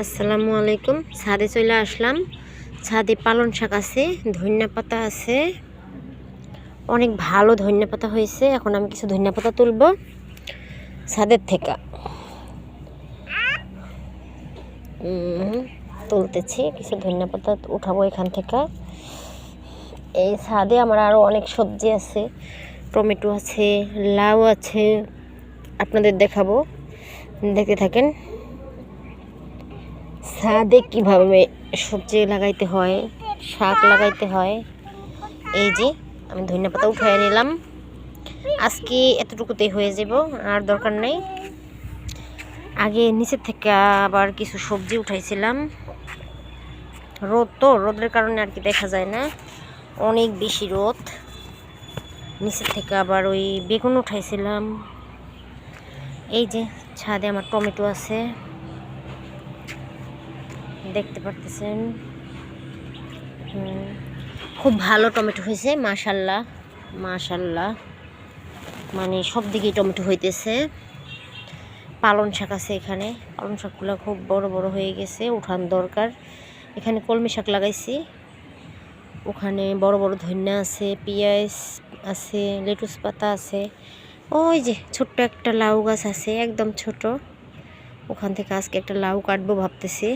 আসসালামু আলাইকুম। ছাদে চলে আসলাম। ছাদে পালং শাক আছে, ধনিয়া পাতা আছে, অনেক ভালো ধনিয়া পাতা হয়েছে। এখন আমি কিছু ধনিয়া পাতা তুলব ছাদের থেকে। তুলতেছি, কিছু ধনিয়া পাতা উঠাবো এখান থেকে। এই ছাদে আমার আরও অনেক সবজি আছে, টমেটো আছে, লাউ আছে, আপনাদের দেখাবো, দেখতে থাকেন। ছাদে কীভাবে সবজি লাগাইতে হয়, শাক লাগাইতে হয়। এই যে আমি ধনিয়া পাতা উঠিয়ে নিলাম। আজকে এতটুকুতেই হয়ে যাব, আর দরকার নেই। আগে নিচের থেকে আবার কিছু সবজি উঠাইছিলাম। রোদের কারণে আর কি দেখা যায় না, অনেক বেশি রোদ। নিচের থেকে আবার ওই বেগুন উঠাইছিলাম। এই যে ছাদে আমার টমেটো আছে, দেখতে পারতেছেন। খুব ভালো টমেটো হয়েছে, মাশাল্লাহ মাশাল্লাহ, মানে সব দিকেই টমেটো হইতেছে। পালং শাক আছে এখানে, পালং শাকগুলো খুব বড় বড় হয়ে গেছে, উঠান দরকার। এখানে কলমি শাক লাগাইছি, ওখানে বড় বড় ধনিয়া আছে, পেঁয়াজ আছে, লেটুস পাতা আছে। ওই যে ছোট্ট একটা লাউ গাছ আছে, একদম ছোট। ওখান থেকে আজকে একটা লাউ কাটবো ভাবতেছি।